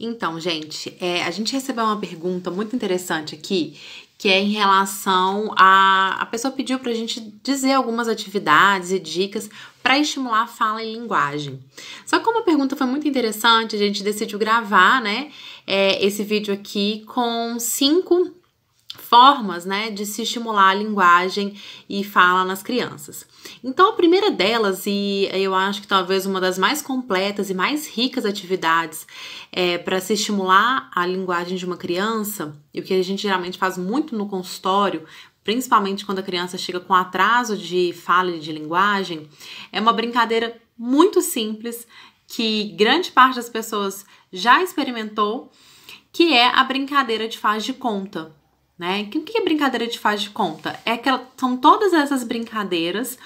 Então, gente, a gente recebeu uma pergunta muito interessante aqui, que é em relação a pessoa pediu pra gente dizer algumas atividades e dicas para estimular a fala e linguagem. Só que como a pergunta foi muito interessante, a gente decidiu gravar, né, esse vídeo aqui com 5 formas, né, de se estimular a linguagem e fala nas crianças. Então, a primeira delas, e eu acho que talvez uma das mais completas e mais ricas atividades para se estimular a linguagem de uma criança, e o que a gente geralmente faz muito no consultório, principalmente quando a criança chega com atraso de fala e de linguagem, é uma brincadeira muito simples que grande parte das pessoas já experimentou, que é a brincadeira de faz de conta. Né? O que é brincadeira de faz de conta? São todas essas brincadeiras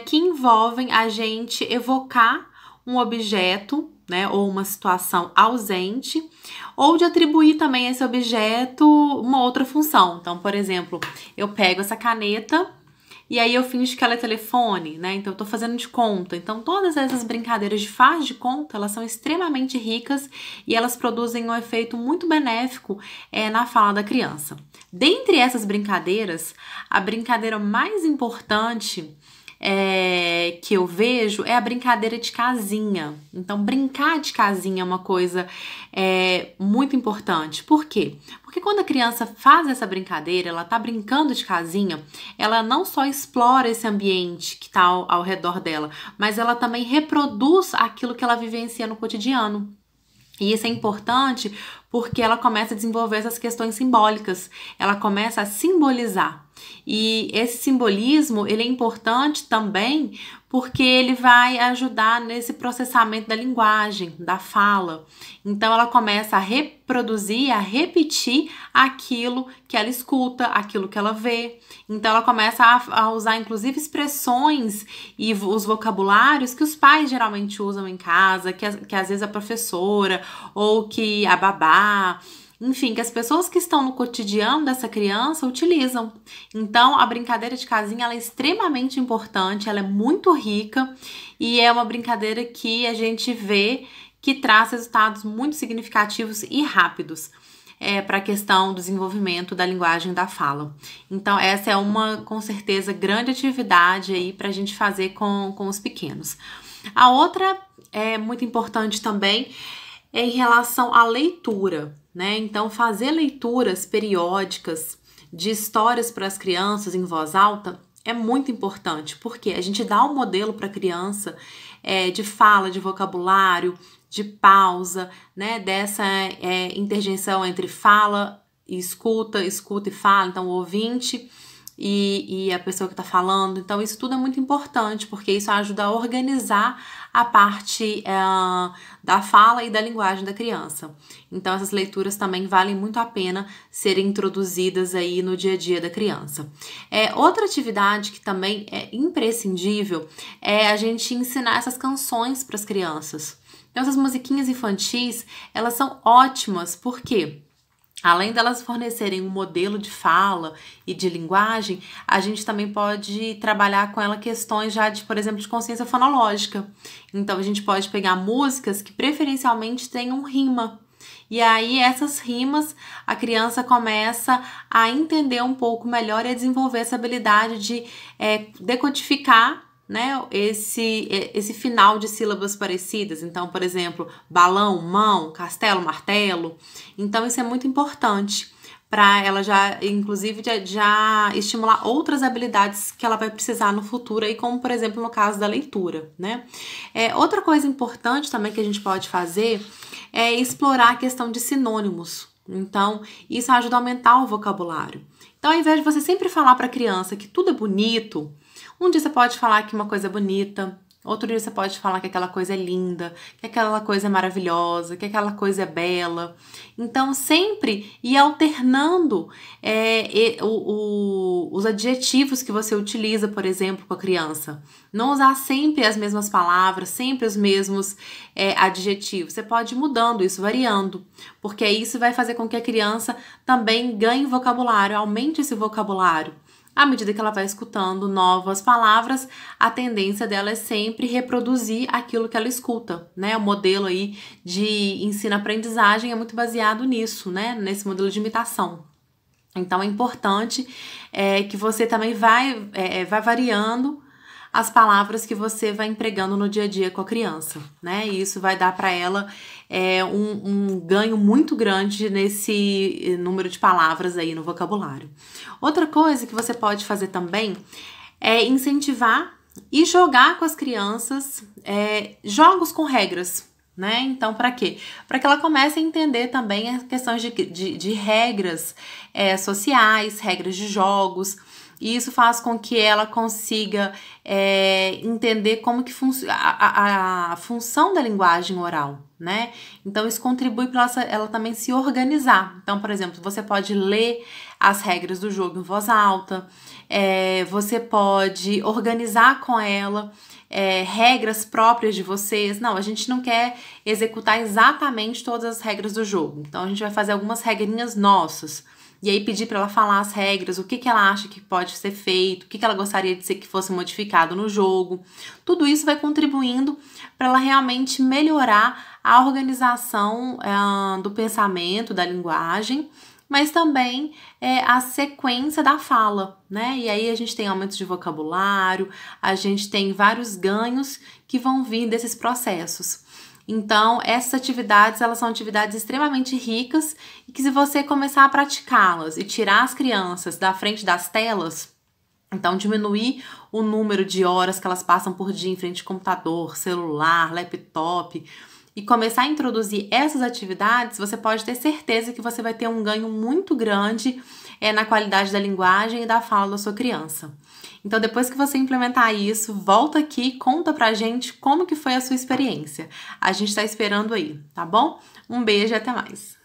que envolvem a gente evocar um objeto, né, ou uma situação ausente, ou de atribuir também a esse objeto uma outra função. Então, por exemplo, eu pego essa caneta e aí eu finjo que ela é telefone, né? Então eu tô fazendo de conta. Então todas essas brincadeiras de faz de conta, elas são extremamente ricas e elas produzem um efeito muito benéfico na fala da criança. Dentre essas brincadeiras, a brincadeira mais importante que eu vejo é a brincadeira de casinha. Então, brincar de casinha é uma coisa muito importante. Por quê? Porque quando a criança faz essa brincadeira, ela tá brincando de casinha, ela não só explora esse ambiente que tá ao redor dela, mas ela também reproduz aquilo que ela vivencia no cotidiano. E isso é importante porque ela começa a desenvolver essas questões simbólicas, ela começa a simbolizar. E esse simbolismo, ele é importante também porque ele vai ajudar nesse processamento da linguagem, da fala. Então ela começa a reproduzir, a repetir aquilo que ela escuta, aquilo que ela vê. Então ela começa a usar inclusive expressões e os vocabulários que os pais geralmente usam em casa, que às vezes a professora ou que a babá, enfim, que as pessoas que estão no cotidiano dessa criança utilizam. Então, a brincadeira de casinha ela é extremamente importante, ela é muito rica e é uma brincadeira que a gente vê que traz resultados muito significativos e rápidos para a questão do desenvolvimento da linguagem da fala. Então, essa é uma, com certeza, grande atividade aí para a gente fazer com os pequenos. A outra muito importante também é em relação à leitura, né? Então, fazer leituras periódicas de histórias para as crianças em voz alta é muito importante, porque a gente dá um modelo para a criança de fala, de vocabulário, de pausa, né? Dessa interjeição entre fala e escuta, escuta e fala, então o ouvinte e a pessoa que está falando. Então, isso tudo é muito importante, porque isso ajuda a organizar a parte da fala e da linguagem da criança. Então, essas leituras também valem muito a pena serem introduzidas aí no dia a dia da criança. Outra atividade que também é imprescindível é a gente ensinar essas canções para as crianças. Então, essas musiquinhas infantis, elas são ótimas, por quê? Além delas fornecerem um modelo de fala e de linguagem, a gente também pode trabalhar com ela questões já de, por exemplo, de consciência fonológica. Então, a gente pode pegar músicas que preferencialmente tenham rima. E aí, essas rimas, a criança começa a entender um pouco melhor e a desenvolver essa habilidade de decodificar, né, esse final de sílabas parecidas. Então, por exemplo, balão, mão, castelo, martelo. Então, isso é muito importante para ela já, inclusive, já estimular outras habilidades que ela vai precisar no futuro, aí, como, por exemplo, no caso da leitura, né? Outra coisa importante também que a gente pode fazer é explorar a questão de sinônimos. Então, isso ajuda a aumentar o vocabulário. Então, ao invés de você sempre falar para a criança que tudo é bonito, um dia você pode falar que uma coisa é bonita, outro dia você pode falar que aquela coisa é linda, que aquela coisa é maravilhosa, que aquela coisa é bela. Então, sempre ir alternando os adjetivos que você utiliza, por exemplo, com a criança. Não usar sempre as mesmas palavras, sempre os mesmos adjetivos. Você pode ir mudando isso, variando, porque isso vai fazer com que a criança também ganhe vocabulário, aumente esse vocabulário. à medida que ela vai escutando novas palavras, a tendência dela é sempre reproduzir aquilo que ela escuta, né? O modelo aí de ensino-aprendizagem é muito baseado nisso, né? Nesse modelo de imitação. Então, é importante que você também vai variando as palavras que você vai empregando no dia a dia com a criança, né? E isso vai dar para ela um ganho muito grande nesse número de palavras aí no vocabulário. Outra coisa que você pode fazer também é incentivar e jogar com as crianças jogos com regras, né? Então, para quê? Para que ela comece a entender também as questões de regras sociais, regras de jogos. E isso faz com que ela consiga entender como que a função da linguagem oral, né? Então, isso contribui para ela também se organizar. Então, por exemplo, você pode ler as regras do jogo em voz alta, você pode organizar com ela regras próprias de vocês. Não, a gente não quer executar exatamente todas as regras do jogo. Então, a gente vai fazer algumas regrinhas nossas. E aí pedir para ela falar as regras, o que ela acha que pode ser feito, o que ela gostaria de ser que fosse modificado no jogo. Tudo isso vai contribuindo para ela realmente melhorar a organização do pensamento, da linguagem, mas também a sequência da fala, né? E aí a gente tem aumento de vocabulário, a gente tem vários ganhos que vão vir desses processos. Então, essas atividades, elas são atividades extremamente ricas e que se você começar a praticá-las e tirar as crianças da frente das telas, então diminuir o número de horas que elas passam por dia em frente ao computador, celular, laptop, e começar a introduzir essas atividades, você pode ter certeza que você vai ter um ganho muito grande na qualidade da linguagem e da fala da sua criança. Então, depois que você implementar isso, volta aqui e conta pra gente como que foi a sua experiência. A gente tá esperando aí, tá bom? Um beijo e até mais!